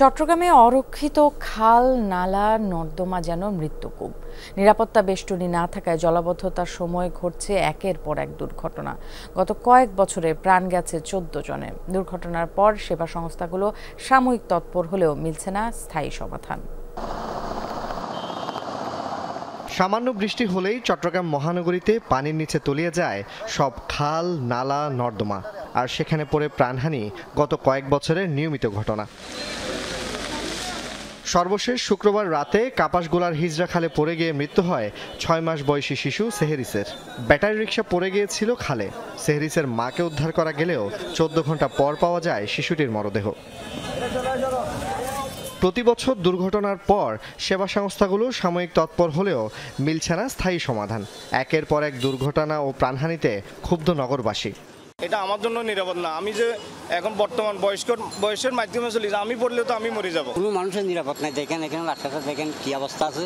চট্টগ্রামে অরক্ষিত খাল, নালা, নর্দমা যেন মৃত্যুকূপ। নিরাপত্তা বেষ্টনী না থাকায় জলাবদ্ধতার সময় ঘটছে একের পর এক দুর্ঘটনা। গত কয়েক বছরে প্রাণ গেছে 14 জনের। দুর্ঘটনার পর সেবা সংস্থাগুলো সাময়িক তৎপর হলেও মিলছে না স্থায়ী সমাধান। সামান্য বৃষ্টি হলেই চট্টগ্রাম মহানগরীতে পানির নিচে তলিয়ে যায় সব খাল, নালা, নর্দমা। আর সেখানে পড়ে প্রাণহানি গত কয়েক বছরের নিয়মিত ঘটনা। সর্বশেষ শুক্রবার রাতে কাপাসগোলার হিজরা খালে পড়ে গিয়ে মৃত্যু হয় 6 মাস বয়সী শিশু সেহেরিসের। ব্যাটারি রিকশা পড়ে গিয়েছিল খালে। সেহেরিসের মাকে উদ্ধার করা গেলেও 14 ঘন্টা পর পাওয়া যায় শিশুটির মরদেহ। প্রতি বছর দুর্ঘটনার পর সেবা সংস্থাগুলো সাময়িক তৎপর হলেও মিলছে না স্থায়ী সমাধান। একের পর এক দুর্ঘটনা ও প্রাণহানিতে ক্ষুব্ধ নগরবাসী। এটা আমার জন্য নিরাপদ না। আমি যে এখন বর্তমান বয়সের মাধ্যমে চলি, আমি পড়লে তো আমি মরে যাব। কোনো মানুষের নিরাপদ নাই। দেখেন এখানে রাস্তাটা দেখেন কি অবস্থা আছে।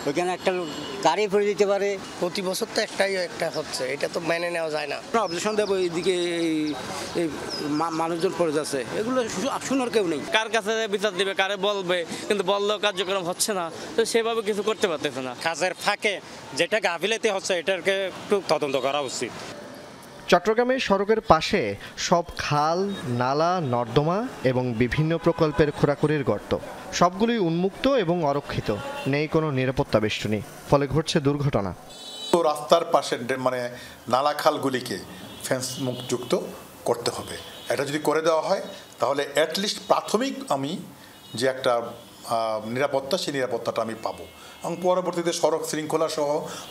ওইখানে একটা গাড়ি পড়ে যেতে পারে। প্রতি বছর তো একটা হচ্ছে, এটা তো মেনে নেওয়া যায় না। অবজেকশন দেবো, এইদিকে এই মানুষজন পড়ে যাচ্ছে, এগুলো শোনার কেউ নেই। কার কাছে বিচার দিবে, কারে বলবে, কিন্তু বললেও কার্যক্রম হচ্ছে না, তো সেভাবে কিছু করতে পারতেছে না। কাজের ফাঁকে যেটা গাফিলতি হচ্ছে এটাকে একটু তদন্ত করা উচিত। চট্টগ্রামের সড়কের পাশে সব খাল, নালা, নর্দমা এবং বিভিন্ন প্রকল্পের খোঁড়াখুড়ির গর্ত, সবগুলোই উন্মুক্ত এবং অরক্ষিত। নেই কোনো নিরাপত্তা বেষ্টনী, ফলে ঘটছে দুর্ঘটনা। তো রাস্তার পাশে মানে নালা খালগুলিকে ফেন্স মুখযুক্ত করতে হবে। এটা যদি করে দেওয়া হয় তাহলে অ্যাটলিস্ট প্রাথমিক আমি যে একটা নিরাপত্তা, সেই নিরাপত্তাটা আমি পাবো, এবং পরবর্তীতে সড়ক শৃঙ্খলা সহ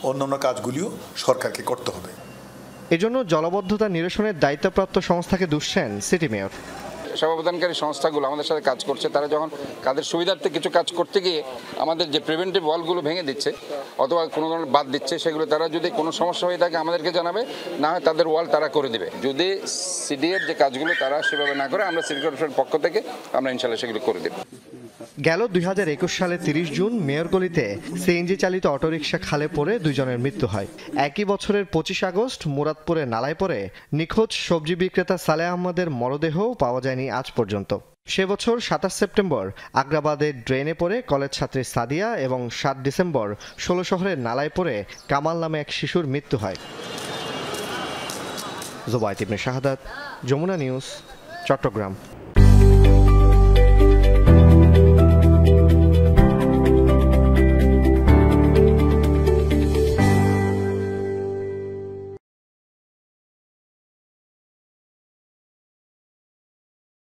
অন্যান্য কাজগুলিও সরকারকে করতে হবে। এজন্য জলাবদ্ধতা নিরসনের দায়িত্বপ্রাপ্ত সংস্থাকে দুষছেন সিটি মেয়র। সেবা প্রদানকারী সংস্থাগুলো আমাদের সাথে কাজ করছে, তারা যখন কাদের সুবিধার্থে কিছু কাজ করতে গিয়ে আমাদের যে প্রিভেন্টিভ ওয়ালগুলো ভেঙে দিচ্ছে অথবা কোনো ধরনের বাদ দিচ্ছে, সেগুলো তারা যদি কোনো সমস্যা হয়ে থাকে আমাদেরকে জানাবে, না হয় তাদের ওয়াল তারা করে দেবে। যদি সিডিএর যে কাজগুলো তারা সেভাবে না করে, আমরা সিটি কর্পোরেশনের পক্ষ থেকে আমরা ইনশাল্লাহ সেগুলো করে দেব। গেল 2021 সালে 30 জুন মেয়রগলিতে সিএনজি চালিত অটোরিকশা খালে পড়ে 2 জনের মৃত্যু হয়। একই বছরের 25 আগস্ট মুরাদপুরে নালায় পড়ে নিখোঁজ সবজি বিক্রেতা সালেহ আহমদের মরদেহও পাওয়া যায়নি আজ পর্যন্ত। সে বছর 27 সেপ্টেম্বর আগ্রাবাদের ড্রেনে পড়ে কলেজ ছাত্রী সাদিয়া এবং 7 ডিসেম্বর 16 শহরের নালায় পড়ে কামাল নামে এক শিশুর মৃত্যু হয়। জুবায়েত ইবনে শাহাদাত, যমুনা নিউজ, চট্টগ্রাম।